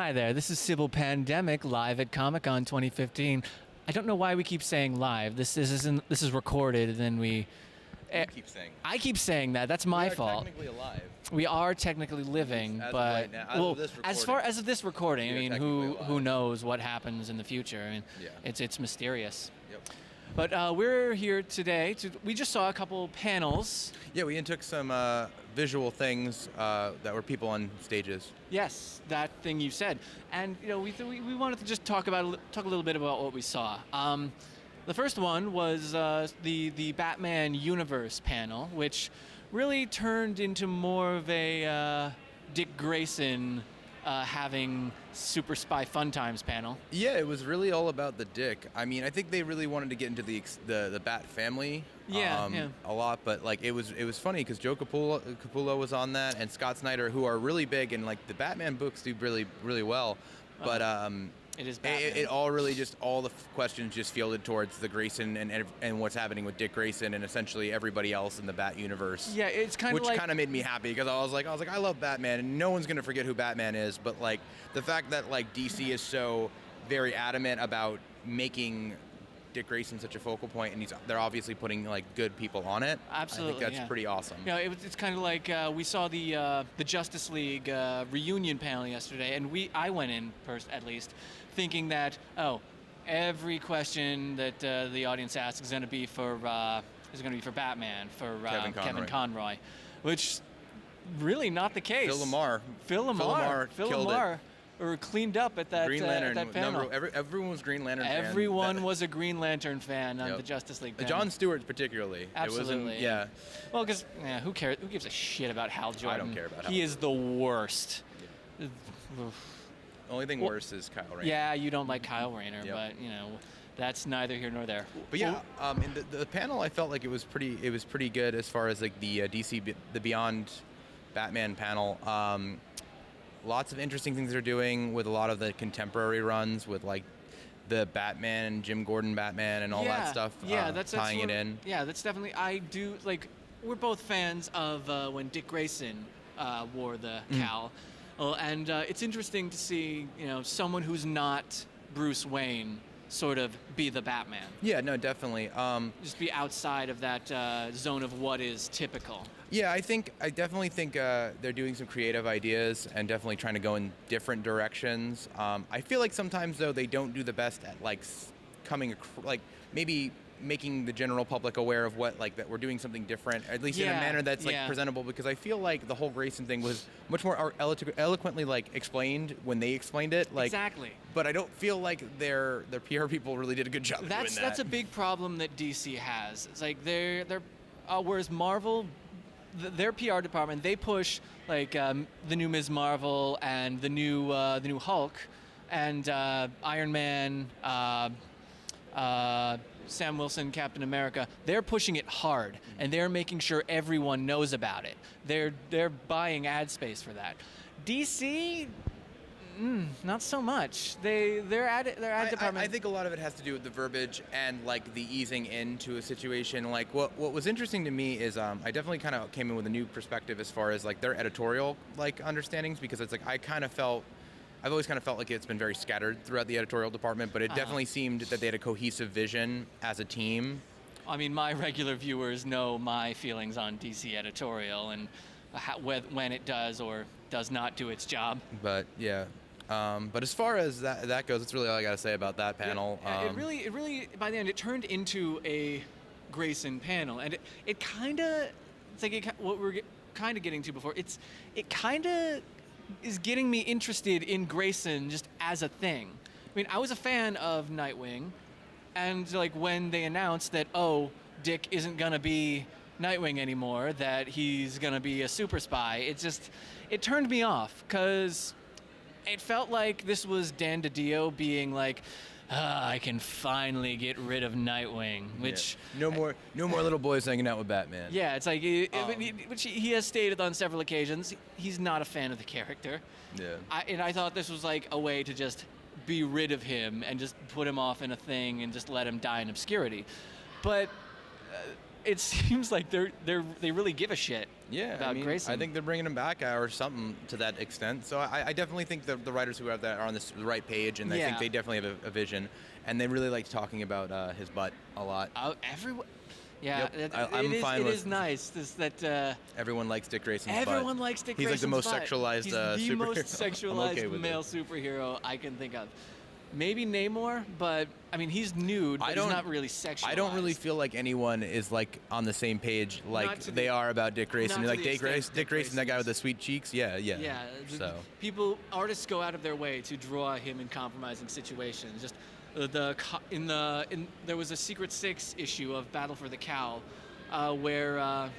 Hi there, this is Sybil Pandemic live at Comic-Con 2015. I don't know why we keep saying live. This is recorded, and then we... You keep saying. I keep saying that. That's my fault. We are technically alive. We are technically living, As of but right now, as far as of this recording, I we are mean, technically who alive. knows what happens in the future? I mean, Yeah. it's mysterious. Yep. But we're here today. We just saw a couple panels. Yeah, we took some visual things that were people on stages. Yes, that thing you said, and we wanted to just talk a little bit about what we saw. The first one was the Batman Universe panel, which really turned into more of a Dick Grayson having Super Spy Fun Times panel. Yeah, it was really all about the Dick. I mean, I think they really wanted to get into the Bat family. Yeah. A lot, but like it was funny because Joe Capullo was on that, and Scott Snyder, who are really big, and like the Batman books do really well, but It is Batman. It all really just all the questions just fielded towards the Grayson and what's happening with Dick Grayson and essentially everybody else in the Bat universe. Yeah, it's kind of which like, kind of made me happy because I was like I love Batman and no one's gonna forget who Batman is, but like the fact that like DC is so very adamant about making Dick Grayson such a focal point, and they're obviously putting like good people on it. Absolutely, I think that's pretty awesome. It's kind of like we saw the Justice League reunion panel yesterday, and I went in first at least, thinking that every question that the audience asks is going to be for Batman, for Kevin Conroy, which really not the case. Phil Lamar killed it. Or cleaned up at that Green Lantern. that panel. Everyone was Green Lantern. Everyone was a Green Lantern fan on the Justice League panel. John Stewart particularly. Absolutely. Yeah. Well, because who cares? Who gives a shit about Hal Jordan? I don't care about Hal. He is the worst. The only thing worse is Kyle Rayner. Yeah, you don't like Kyle Rayner, Yep. but that's neither here nor there. But yeah, in the panel, I felt like it was pretty good as far as like the DC the Beyond Batman panel. Lots of interesting things they're doing with a lot of the contemporary runs with like the Batman, Jim Gordon Batman, and all that stuff. Yeah, tying it in. Yeah, that's definitely. I do like. We're both fans of when Dick Grayson wore the cowl, and it's interesting to see someone who's not Bruce Wayne sort of be the Batman. Yeah, no, definitely. Just be outside of that zone of what is typical. Yeah, I definitely think they're doing some creative ideas and definitely trying to go in different directions. I feel like sometimes though they don't do the best at like maybe making the general public aware of what like that we're doing something different, at least in a manner that's like presentable. Because I feel like the whole Grayson thing was much more eloquently like explained when they explained it. Like, exactly. But I don't feel like their PR people really did a good job. That's a big problem that DC has. It's like they're whereas Marvel, their PR department, they push like the new Ms. Marvel and the new Hulk and Iron Man, Sam Wilson, Captain America. They're pushing it hard, and they're making sure everyone knows about it. They're buying ad space for that. DC, not so much. Their ad department. I think a lot of it has to do with the verbiage and like the easing into a situation. Like what was interesting to me is I definitely kind of came in with a new perspective as far as like their editorial like understandings, because it's like I've always kind of felt like it's been very scattered throughout the editorial department, but it definitely seemed that they had a cohesive vision as a team. I mean, my regular viewers know my feelings on DC editorial and when it does or does not do its job. But yeah. But as far as that goes, that's really all I got to say about that panel. It really, by the end, it turned into a Grayson panel, and it kind of, it's like what we're kind of getting to before. It kind of is getting me interested in Grayson just as a thing. I mean, I was a fan of Nightwing, and like when they announced that Dick isn't gonna be Nightwing anymore, that he's gonna be a super spy, it turned me off, because it felt like this was Dan DiDio being like, I can finally get rid of Nightwing, which... Yeah. No more little boys hanging out with Batman. Yeah, it's like, which he has stated on several occasions, he's not a fan of the character. Yeah. I thought this was like a way to just be rid of him and just put him off in a thing and just let him die in obscurity. But it seems like they really give a shit Yeah, about I mean, Grayson. I think they're bringing him back or something to that extent. So I definitely think the writers who have that are on the right page, and I think Yeah. they definitely have a vision, and they really like talking about his butt a lot. Everyone. Yeah, Yep, I'm fine it with- is nice that Everyone likes Dick Grayson's butt. everyone likes Dick He's like the Grayson's most butt. sexualized He's the superhero. most I'm sexualized okay with male it. superhero I can think of. Maybe Namor, but I mean he's nude, but he's not really sexualized. I don't really feel like anyone is like on the same page like to they the- are about Dick Grayson. not You're to like the Dick extent Dick Grayson, that guy with Grayson the sweet cheeks. Yeah. Yeah, So artists go out of their way to draw him in compromising situations. Just there was a Secret Six issue of Battle for the Cowl, where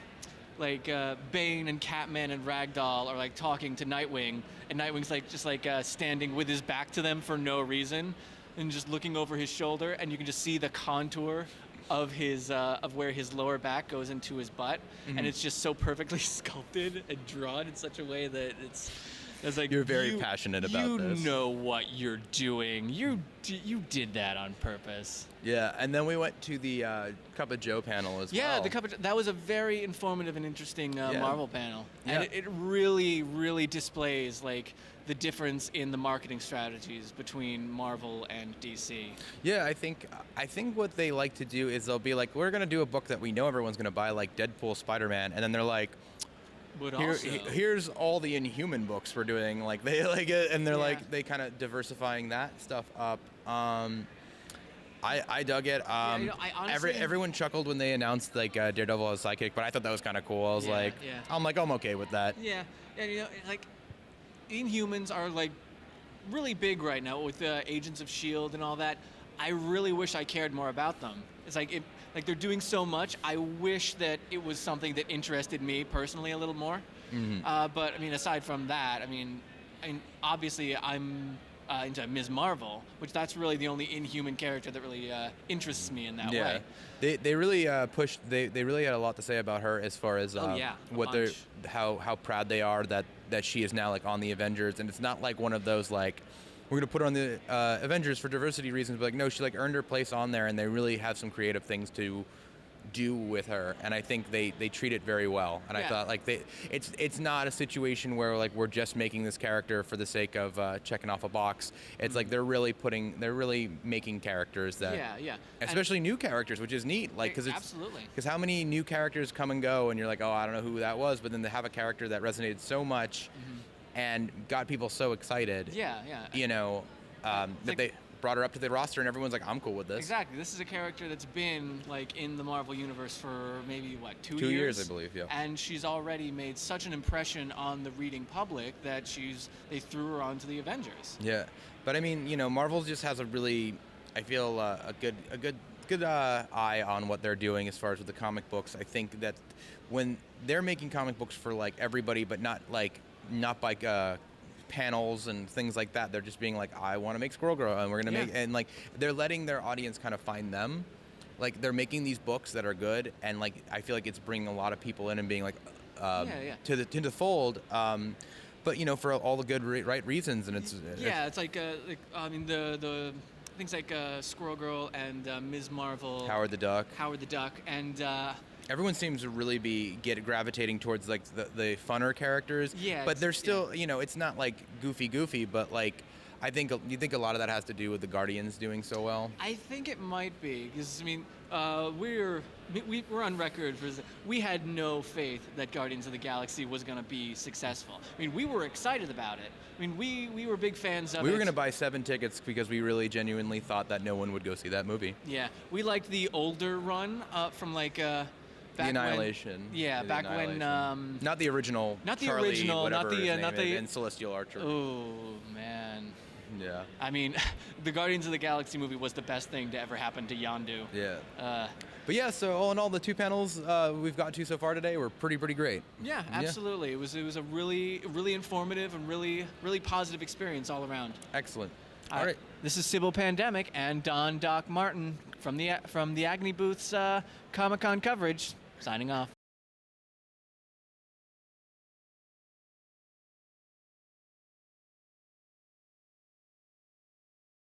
Bane and Catman and Ragdoll are like talking to Nightwing, and Nightwing's like standing with his back to them for no reason, and just looking over his shoulder, and you can just see the contour of his of where his lower back goes into his butt, and it's just so perfectly sculpted and drawn in such a way that it's like You're very passionate about this. You know what you're doing. You did that on purpose. yeah, and then we went to the Cup of Joe panel as well. Yeah, that was a very informative and interesting Marvel panel, and Yeah. it really, really displays like the difference in the marketing strategies between Marvel and DC. Yeah, I think what they like to do is they'll be like, we're gonna do a book that we know everyone's gonna buy, like Deadpool, Spider-Man, and then they're like, But here's all the Inhuman books we're doing. Like they like it, and they're Yeah. like they kind of diversifying that stuff up. I dug it. I honestly, Everyone chuckled when they announced like Daredevil as psychic, but I thought that was kind of cool. I was Yeah, I'm okay with that. yeah, and like Inhumans are like really big right now with Agents of S.H.I.E.L.D. and all that. I really wish I cared more about them. It's like they're doing so much. I wish that it was something that interested me personally a little more. But I mean, aside from that, I mean obviously I'm into Ms. Marvel, which that's really the only Inhuman character that really interests me in that way. They really pushed. They really had a lot to say about her as far as what they're how proud they are that she is now like on the Avengers, and it's not like one of those like we're gonna put her on the Avengers for diversity reasons, but like no, she like earned her place on there, and they really have some creative things to do with her, and I think they treat it very well. And I thought like it's not a situation where like we're just making this character for the sake of checking off a box. It's like they're really making characters that especially new characters, which is neat. Like because how many new characters come and go, and you're like, oh, I don't know who that was, but then they have a character that resonated so much and got people so excited. You know, that they brought her up to the roster, and everyone's like, I'm cool with this. Exactly. This is a character that's been like in the Marvel universe for maybe what, 2 years? 2 years, I believe. Yeah. And she's already made such an impression on the reading public that they threw her onto the Avengers. Yeah, but I mean, you know, Marvel just has a really, I feel a good eye on what they're doing as far as with the comic books. I think that when they're making comic books for like everybody, but not by panels and things like that, they're just being like, I want to make Squirrel Girl, and we're gonna make, and like they're letting their audience kind of find them. Like they're making these books that are good, and like I feel like it's bringing a lot of people in and being like to the fold. But you know, for all the good right reasons, and it's it's like I mean the things like Squirrel Girl and Ms. Marvel, Howard the Duck, and everyone seems to really be gravitating towards like the funner characters. Yeah, but they're still, you know, it's not like goofy, but like I think you think a lot of that has to do with the Guardians doing so well. I think it might be because I mean we're on record for we had no faith that Guardians of the Galaxy was going to be successful. I mean, we were excited about it. I mean, we were big fans of it. We were going to buy 7 tickets because we really genuinely thought that no one would go see that movie. Yeah, we liked the older run from like. The Annihilation. Back when. Not the original. Not the Charlie, original. Not the. And Celestial Archer. Oh man. Yeah. I mean, the Guardians of the Galaxy movie was the best thing to ever happen to Yondu. Yeah. But yeah, so all in all, the 2 panels we've got to so far today were pretty great. Yeah, absolutely. Yeah. It was a really informative and really positive experience all around. Excellent. All right. This is Sybil Pandemic and Doc Martin from the Agony Booth's Comic-Con coverage, signing off.